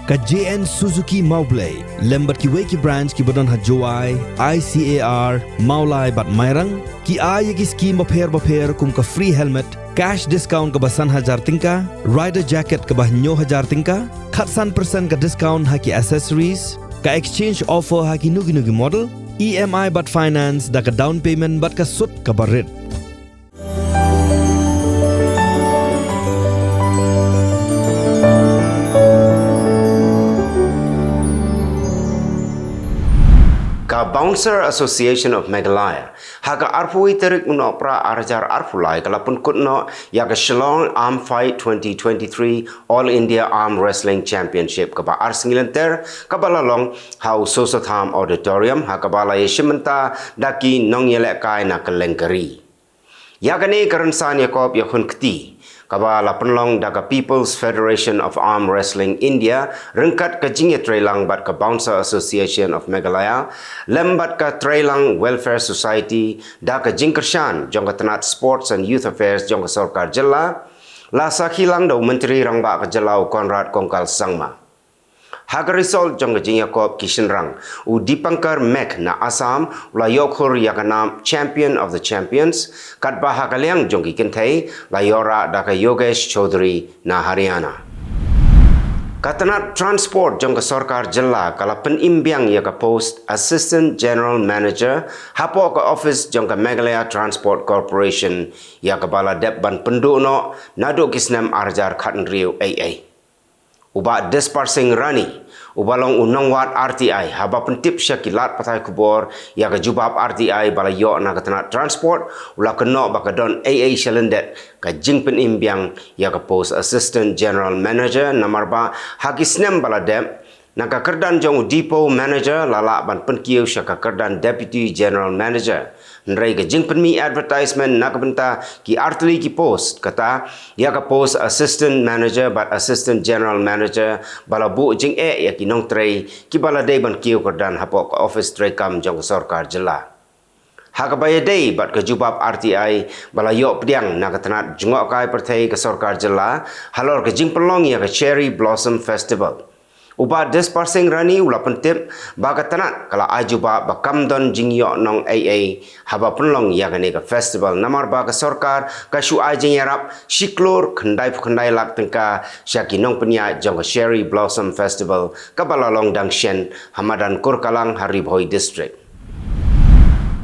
ka JN Suzuki Maublay lembat ki weki branch ki badan hajwai ICAR Maulai bat Mairang ki ay ki scheme bapher kum ka free helmet cash discount ka basan hajar tingka rider jacket ka bah 9,000 tingka khatsan persen ka discount haki accessories ka exchange offer haki nugi model EMI bat finance da ka down payment bat ka sut ka barit. Bouncer Association of Meghalaya haga arpui terik unopra arjar arpulai kalapun kutno yaga Shillong Arm Fight 2023 All India Arm Wrestling Championship kaba arsingilanter kabalalong hau Sosatham Auditorium hakabala yeshimenta daki nongyele kai na kalengkari yagani karansan yakob yakun kti kabala penlong daga People's Federation of Arm Wrestling India rengkat ke jingye Trailang bat ke Bouncer Association of Meghalaya lembat ke Trailang Welfare Society da ke jingkershan jong ke tenat Sports and Youth Affairs jong ke Sarkar Jilla la sakhilang do Menteri Rangba ke Jelau Konrad Kongkal Sangma haga result jong ke jingye Yakob Kishenrang u Dipankar Mek na Assam la yokhur yakanam Champion of the Champions kat bahagaliang jong ki kentai la yora da ke Yogesh Chaudhary na Haryana katanat transport jong ke Sarkar Jilla kala penimbiang ya ke post Assistant General Manager hapo ke office jong ke Meghalaya Transport Corporation ya ke bala dep ban pendukno nado kisnam arjar khatn riu AA uba dispersing rani ubalong unongwat RTI haba pentip syakilat patai kubor ya ke jubab RTI bala yo na katana transport ula keno bakadon AA Shalendet ka jingpen imbiang ya ke post Assistant General Manager namarba hagisnem bala dem na ka kerdan jong depot manager lala ban penkiu syaka kerdan Deputy General Manager nrai ke jingpen mi advertisement na kabenta ki artli ki post kata ya ka post Assistant Manager but Assistant General Manager bala bu jing ya ki nong trai ki bala dei ban kiu kerdan hapo ka office trai kam jong Sarkar Jilla hakabaya dei bat ke jubab RTI bala yo pediang na katanat jungok kai pertai ke Sarkar Jilla halor ke jingpelong ya ke Cherry Blossom Festival uba dispersing rani ula pentip baga tanat kala ajuba bakamdon jingyo nong AA haba penlong yagane ka festival namar baga Sarkar ka shu ajing yarap shiklor khandai lak tengka syaki nong penya jong Cherry Blossom Festival ka balalong dangshen hamadan Kurkalang Haribhoi District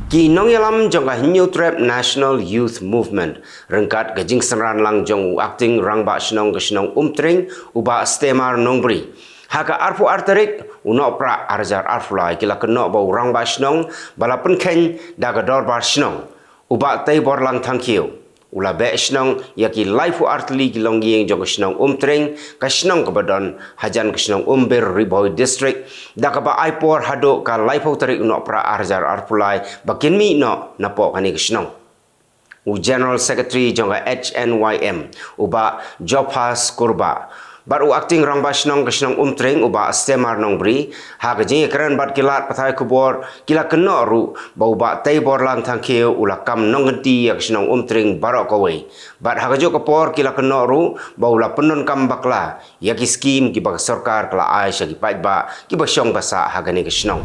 ki nong yalam jong ka New Trap National Youth Movement rengkat ke jing senran lang jong acting rangba shnong ke shnong umtring uba stemar nongbri haka arfu artarik uno pra arjar arfulai kila keno bau rang ba snong bala penken daga dor bar snong uba tai bor lang thangkiu ula be snong yaki laifu artli kilong yeng jong snong umtring ka snong ka badon hajan ka snong umbir Ribhoi District daga ba aipor hado ka laifu tarik uno pra arjar arfulai bakin mi no napo kani ka snong u General Secretary jong HNYM uba Jophas Kurba baru acting rang ba snong ke snong umtring uba stemar nong bri ha ke jing keren bat kilat pathai kubor kila keno ru bau ba tai bor lang thangkeu ula kam nong ngenti yak snong umtring barok kowe bat ha ke jo kapor kila keno ru bau la penon kam bakla yaki skim ki bak Sarkar kala ai sya ki pai ba ki ba syong basa ha ke ni ke snong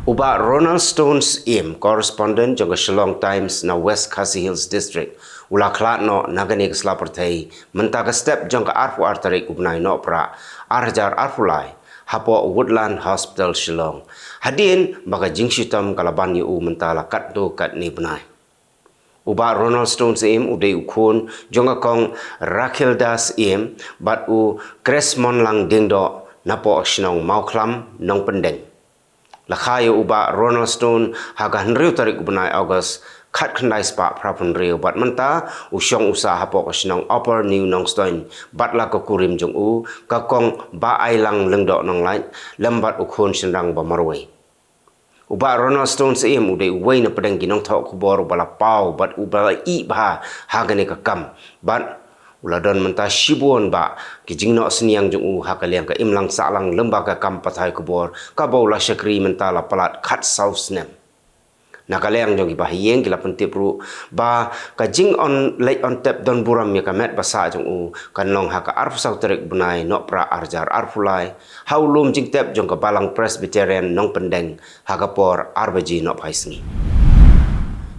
uba Ronald Stones correspondent jong Shillong Times na West Khasi Hills District ula klat no nagani ke slapertai menta ke step jong ke arfu artarik ubnai no pra arjar arfulai hapo Woodland Hospital Shillong hadin baga jingshitam kalaban yu menta la kat tu kat ni benai uba Ronald Stones udai ukun jong kong Rakhil Das bat u Kresmon lang dingdo napo shnong mauklam nong pendeng lakhayo uba Ronald Stone haga henriu tarik ubnai August khat khandai spa prapun riu bat menta usyong usaha hapo kasnong Upper New Nongstoin bat la ko kurim jong u ka kong ba ai lang lengdo nong lai lembat ukhon sindang ba marwai uba Ronald Stone udai uwai na pedang ginong thok kubor bala pau bat ubala i ba hagane ka kam bat uladon menta shibon ba ki jingno seniang jong u hakaliang ka imlang salang lembaga kam pathai kubor ka bola syakri menta la palat khat south nem Nakaleang jong bahiyeng kila pentip ru ba ka jing on late on tap don buram ya ka met basa jong u kanlong ha ka arf sau terik bunai no pra arjar arfulai haulum jing tap jong ka balang Presbyterian nong pendeng ha ka por arbaji no paisngi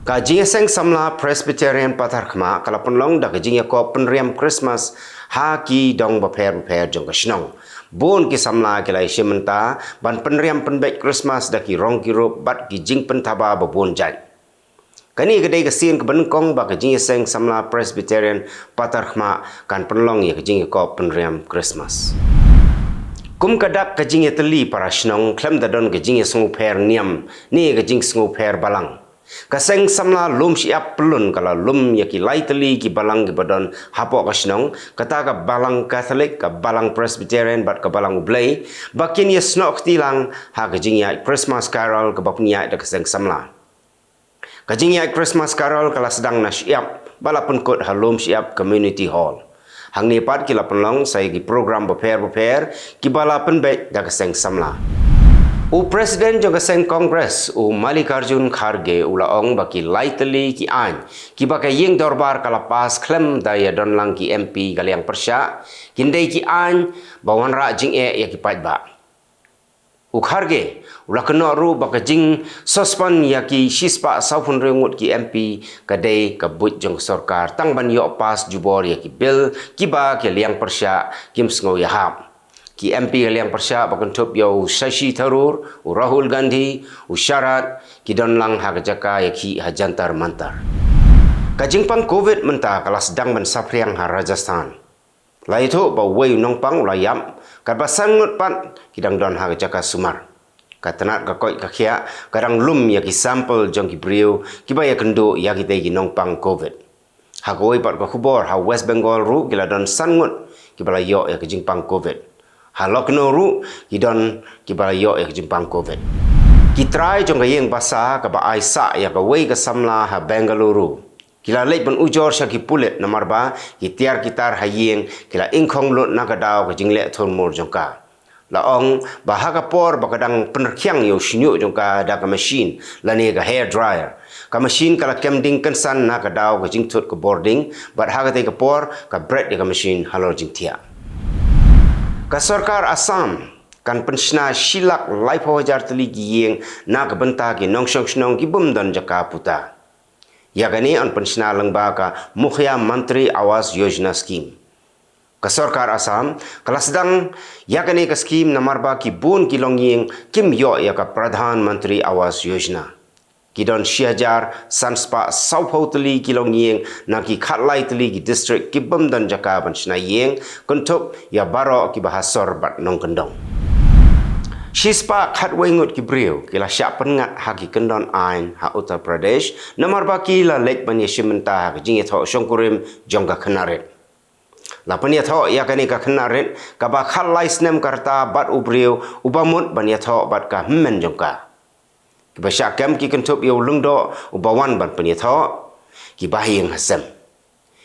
ka jing seng samla Presbyterian patar khma kala penlong da ka jing ya ko penriam Christmas ha ki dong ba pher jong ka snong bon ki samla ki lai shimenta ban penriam penbek Christmas da ki rong ki rop bat ki jing pentaba ba bon jai kani kedai ka sin ke benkong ba ka jing seng samla Presbyterian patar khma kan penlong ya ka jing ko penriam Christmas kum kadak ka jing teli para snong klem da don ka jing sungu pher niam ni ka jing sungu pher balang kaseng samla lum siap pelun kala lum ya ki laiteli ki balang ki badon hapo ka snong kata ka balang Catholic ka balang Presbyterian bat ka balang ublay bakin ya snok tilang ha ka jing ya Christmas carol ka bapnya da kaseng samla ka jing ya Christmas carol kala sedang na siap balapun kot halum siap community hall hang ni pat ki lapelong sai ki program beper ki balapen baik da kaseng samla U Presiden juga seng Kongres U Mallikarjun Kharge ulaong baki laiteli ki an ki bakai ying dorbar kalapas klem daya don lang ki MP Galiang Persya kindai ki an bawan ra jing ya ki pat ba U Kharge ula kena ru baka jing sospan ya ki shispa saupun rengut ki MP kadai kabut jong sarkar tang ban yo pas jubor ya ki bil ki ba ki Liang Persya kim sngo ya hap ki MP Galiang Persya bakentup yo Shashi Tharoor u Rahul Gandhi u Syarat ki don lang ha jaka ya ki hajantar mantar kajingpang COVID menta kala sedang ban sapriang ha Rajasthan lai tu ba wei nongpang ulayam kat basan ngut pat kidang don ha jaka Sumar katanat ka koi ka khia kadang lum ya ki sample jong ki brio ki ba ya kendo ya ki te ki nongpang COVID ha goi pat ka khubor ha West Bengal ru gila don sangut ki bala yo ya ki jingpang COVID halok no ru kidon kibalayo ya jimpang COVID ki try jong gayeng basa ka ba aisa ya ka wei ka samla ha Bengaluru kila leit ban ujor sha ki pulet namar ba ki tiar kitar hayeng kila ingkhong lot na ka daw ka jingle thon mor jong ka laong ba ha ka por ba kadang penerkhyang yo shinyo jong ka da ka machine lani ka hair dryer ka machine kala kemding kansan na ka daw ka jingthut ka boarding but ha ka te ka por ka bread ya ka machine halor jingthia ka sarkar Assam kan penshna shilak laipo hajar teli giyeng na ka benta ki nongshong shnong ki bumdan jaka puta ya gani an penshna langba ka mukhya mantri awas yojana scheme ka sarkar Assam kala sedang ya gani ka scheme namarba ki bun ki longyeng kim yo ya ka pradhan mantri awas yojana kidon shihajar sanspa saupau teli kilong yeng na ki khatlai teli ki district ki bumdan jaka banchna yeng kuntup ya baro ki bahasor bat nong kendong shispa khatwei ngut ki brio kila sya pengat ha ki kendon ain ha Uttar Pradesh namar baki la lek ban yeshimenta ki jingi tho shongkurim jongka khanaret la pan ya tho ya kani ka khanaret ka ba khatlai snem karta bat ubrio ubamut ban ya tho bat ka men jongka Kibasya kem ki kentup yo lungdo ubawan ban penyetho ki bahing hasem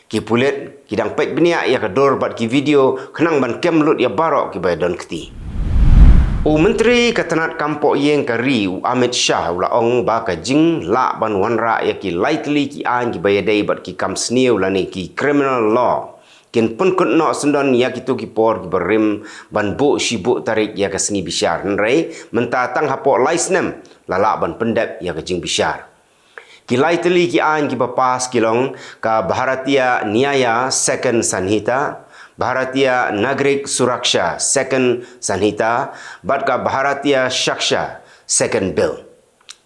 ki pulet kidang pek benia ya kador bat ki video kenang ban kem lut ya barok ki bay don keti u menteri katanat kampok yeng kari u Amit Shah ula ong ba ka jing la ban wanra ya ki lightly ki an ki bayadai bat ki kam snew lani ki criminal law kin pun kun no sendon ya ki tu ki por ki berim ban bu shibu tarik ya ka sengi bisyar nrei menta tang hapok laisnem lala ban pendep ya ka jing bisyar ki lightly ki an ki bapas kilong ka Bharatiya Nyaya second sanhita Bharatiya Nagrik Suraksha second sanhita bat ka Bharatiya Shaksha second bill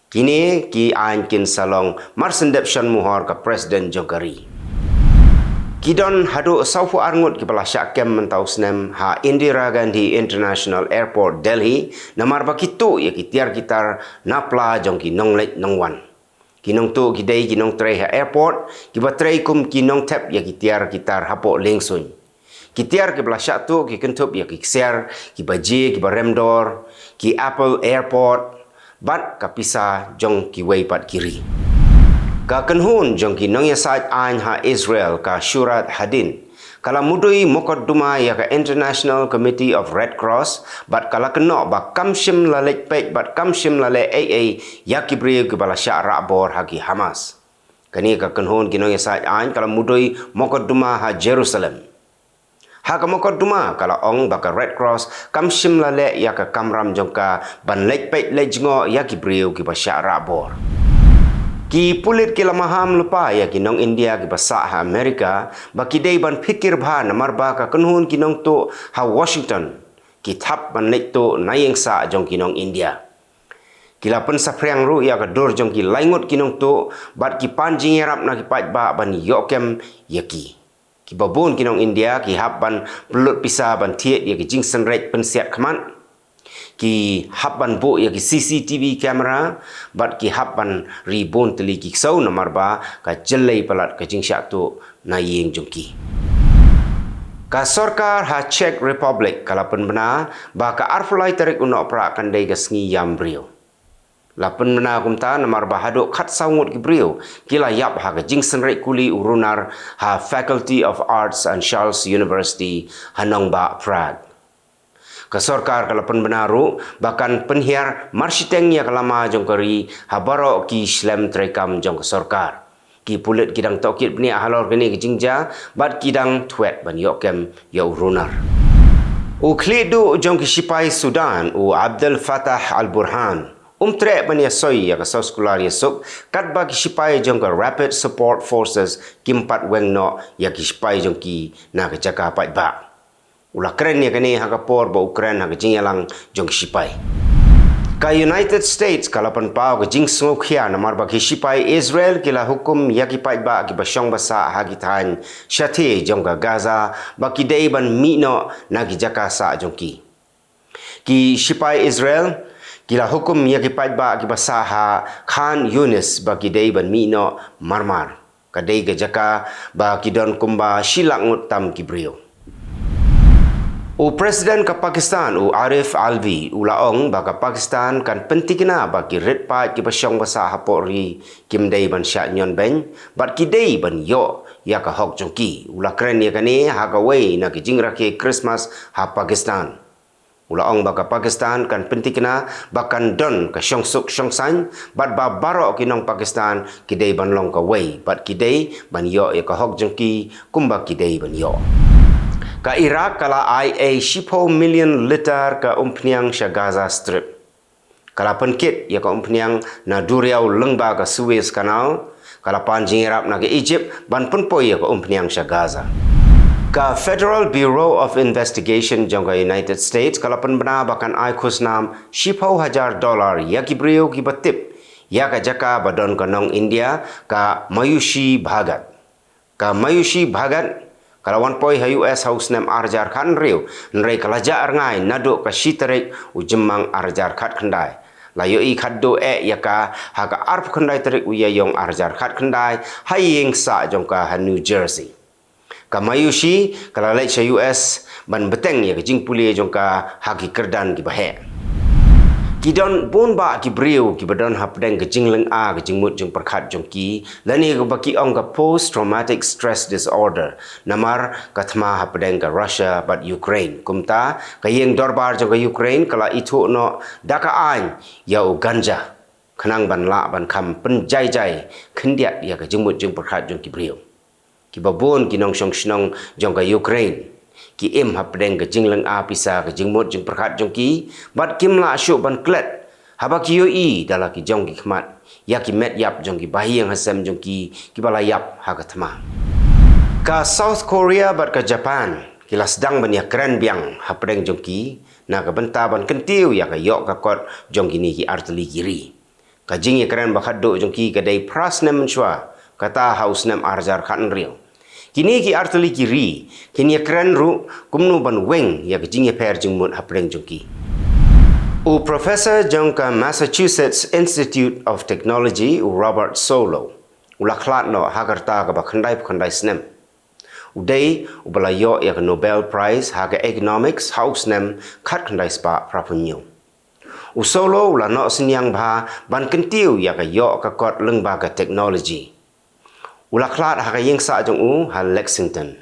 kini ki an kin salong marsendep shan muhor ka Presiden Jogari Kidon hadu saufu arngut kepala syakem mentau snem ha Indira Gandhi International Airport Delhi namar bakitu ya kitiar kitar napla jong ki nonglet nongwan kinong tu kidai kinong tray ha airport kiba tray kum kinong tap ya kitiar kitar hapo lengsun kitiar kepala syak tu ki kentup ya ki kser ki baji ki baremdor ki Apple Airport bat kapisa jong ki weipat kiri ka kenhun jong ki nong yasat an ha Israel ka Shurat Hadin Kala mudui mokoduma ya ka International Committee of Red Cross bat kala keno ba kamshim lalek pek bat kamshim lale AA ya kibriu ke bala syara bor hagi Hamas. Kani ka kenhon kinong yasa ain kala mudui mokoduma ha Jerusalem. Ha ka mokoduma kala ong ba ka Red Cross kamshim lale ya ka kamram jongka ban lek pek lejngo ya kibriu ke ba syara bor. Ki pulit kila maham lupa ya kinong India ki basa ha Amerika ba kidei ban pikir bha namar ba ka kenhun kinong to ha Washington ki thap ban lek to nayeng sa jong kinong India. Kila pen sapriang ru ya ka dor jong ki laingot kinong to bat ki panjing yarap na ki pat ba ban yokem yaki. Ki babun kinong India ki hap ban pelut pisa ban tiet ya ki jingsen rek pen siat khaman. Ki habban bo ya ki CCTV kamera bat ki habban ribon teli ki sau namar ba ka jelai palat ka jingsya tu na yeng jongki ka sarkar ha Czech Republic kalapan bena ba ka arfulai tarik uno pra kandai ka sngi yam brio lapan bena kumta namar ba hadok khat saungut ki brio kila yap ha ka jingsen rek kuli urunar ha Faculty of Arts and Charles University hanong ba Prague. Ka sarkar kalapan benaru bahkan penhiar marsiteng ya kalama jongkari habaro ki slam trekam jong ka sarkar ki pulit kidang tokit bni ahalor kini ki jingja bat kidang twet ban yokem ya urunar u khlidu jong ki sipai Sudan u Abdel Fattah al-Burhan tre ban ya soy ya ka soskular ya suk kat ba ki sipai jong ka Rapid Support Forces kimpat wengno ya ki sipai jong ki na ka jaka pat ba Ula keren ya kini haka por ba Ukraine haka jingyalang jong sipai. Ka United States kalapan pao ka jing sngokya namar ba sipai Israel kila hukum yakipai ba ki basyong basa hagi tahan syati jong ka Gaza ba ki day ban mino nagi jaka sa jong ki. Ki sipai Israel kila hukum yakipai ba ki basa ha Khan Yunis ba ki day ban mino marmar. Ka day ka jaka ba ki don kumba silangut tam ki brio. Presiden ka Pakistan Arif Alvi ulaong baka Pakistan kan penting na bagi red pat ki basyong basa hapori kimdei ban sya nyon ben bat kidei ban yo ya ka hok jongki ula kren ya kani ha ka wei na ki jingra ki Christmas ha Pakistan ulaong baka Pakistan kan penting na bakan don ka syong suk syong san bat ba baro kinong Pakistan kidei ban long ka wei bat kidei ban yo ya ka hok jongki kumba kidei ban yo Ka Iraq kala IA 10 million liter ka umpniang sya Gaza Strip. Kala penkit ya ka umpniang na duriau lengba ka Suez Canal, kala panjing Iraq na ka Egypt ban penpoi ya ka umpniang sya Gaza. Ka Federal Bureau of Investigation jong ka United States kala penbena bakan ai khusnam $10,000 ya ki brio ki batip ya ka jaka badon ka nong India ka Mayushi Bhagat. Ka Mayushi Bhagat Kalawan poi ha US House nem arjar khan riu nrei kalaja arngai naduk ka shitarik ujemang arjar khat khandai layo I khaddo yaka ha ka arp khandai tarik uyayong arjar khat khandai hayeng sa jongka ha New Jersey ka Mayushi kalalai sa US ban beteng ya jing puli jongka ha ki kerdan ki bahe Kidon bon ba ki brio ki badon hapdeng ke jingleng a ke jingmut jing perkhat jongki lani ke baki ong ka post traumatic stress disorder namar kathma hapdeng ke Russia but Ukraine kumta ka yeng dorbar jong ka Ukraine kala itu no daka an ya u ganja khanang ban la ban kham pen jai jai khindiat ya ke jingmut jing perkhat jong ki brio ki babon ki nong shong shnong jong ka Ukraine ki em hapdeng ke jingleng a pisa ke jingmut jing perkhat jong ki bat kim la shu ban klet haba ki yoi dala ki jong ki khmat ya ki met yap jong ki bahiang hasam jong ki bala yap ha ka thma ka South Korea bat ka Japan kila sedang ban ya keren biang hapdeng jong ki na ka benta ban kentiu ya ka yok ka kot jong ki ni ki artili kiri ka jing ya keren ba khaddo jong ki ka dai pras nem chwa kata house nem arjar khan riu Kini ki artili kiri, kini keren ru kumnu ban weng ya ke jingye per jingmut hapreng jongki. Professor jongka Massachusetts Institute of Technology Robert Solow. Ula klat no hagarta ka ba khandai snem. Udai ubalayo ya ke Nobel Prize ha ke Economics House nem khat khandai spa prapunyo. Solow ula no sinyang ba ban kentiu ya ke yo ka kot lengba ka technology. Ulaklat ha kayeng sa jong ha Lexington.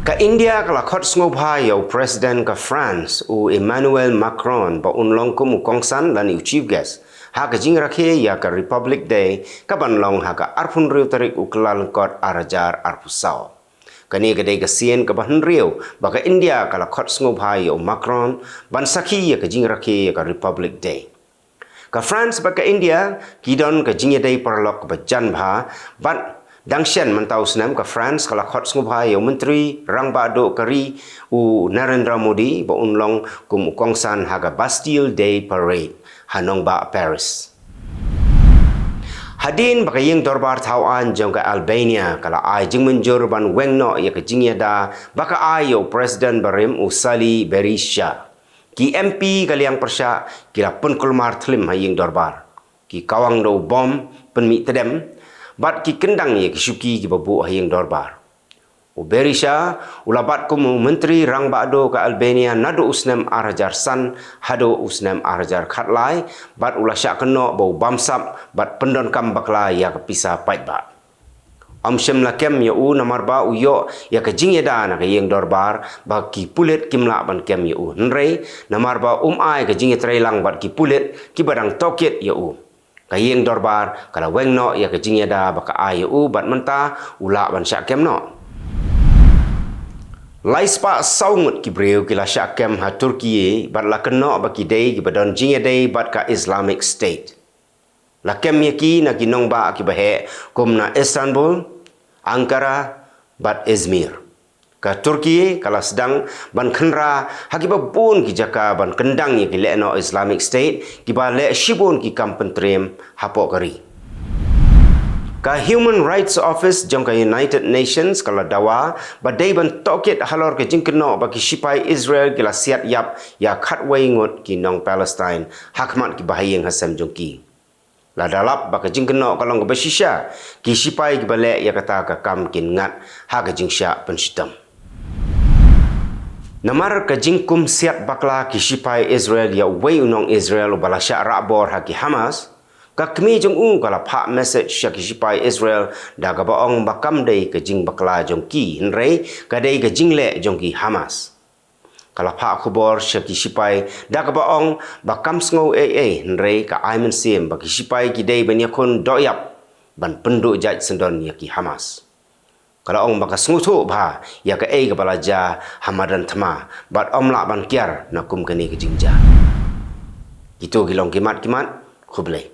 Ka India kala khot sngophai yo President ka France u Emmanuel Macron ba unlong kum kongsan lan u chief guest ha ka jing rakhe ya ka Republic Day ka banlong ha ka arphun riu tarik u kelal kot arajar arpusau. Kani kadai ka sien ka ban riu ba ka India kala khot sngophai yo Macron ban sakhi ya ka jing rakhe ya ka Republic Day. Ka France ba ka India kidon ka jing day parlok ba jan bha ban Dangshan mentau senam ke France kalau khot sngophai yo menteri rang ba do kari u Narendra Modi ba unlong kum kongsan haga Bastille Day Parade hanong ba Paris. Hadin bakayeng dorbar tauan jong ka Albania kala ai jing menjur ban wengno ya ke jingya da baka ai yo President Barim Usali Berisha. Ki MP kaliang persya kila pun kulmar tlim hayeng dorbar. Ki kawang do bom penmi tedem bat ki kendang ye ki syuki ki babu hayeng dorbar. U Berisha ulabat kum menteri rang bado ka Albania nado usnem arajar san hado usnem arajar khatlai bat ula syak keno bau bamsap bat pendon kam bakla ya ka pisa pait ba. Amsem lakem ya u namar ba u yo ya ka jing yeda na ka yeng dorbar ba ki pulet kimla ban kem ya u nrei namar ba ai ka jing trailang bat ki pulet ki badang toket ya u. Kayeng dorbar kala wengno ya ke jingya da baka ayu bat menta ula ban syakem no. Laispa saungut ki breu kila syakem ha Turkiye bat la keno baki dei ki badon jingya dei bat ka Islamic State. Lakem yaki na kinong ba ki bahe kum na Istanbul, Ankara bat Izmir. Ka Turki kala sedang ban khenra hakiba pun ki jaka ban kendang ye ki lekno Islamic State ki ba le shibun ki kampentrem hapok kari. Ka Human Rights Office jong ka United Nations kala dawa ba dei ban toket halor ke jingkeno ba ki sipai Israel kila siat yap ya khatwei ngot ki nong Palestine hakmat ki bahayeng hasam jongki. La dalap ba ka jingkeno kalong ka basisha ki sipai ki bale ya kata ka kam kin ngat ha ka jingsha pensitam. Namar ka jingkum siat bakla ki sipai Israel ya wei unong Israel bala sya rabor ha ki Hamas ka kmi jong kala pha message sya ki sipai Israel da ga baong bakam dei ka jing bakla jong ki nrei ka dei ka jingle jong ki Hamas. Kala pha khubor sya ki sipai da ga baong bakam sngo nrei ka aimen sim ba ki sipai ki dei ban yakun doyap ban penduk jaj sendon ya ki Hamas. Kalau ong baka sengutu bah ya ke ei kepala ja hamadan thema bat omla ban kiar nakum kene ke jingja. Itu gilong kimat khublai.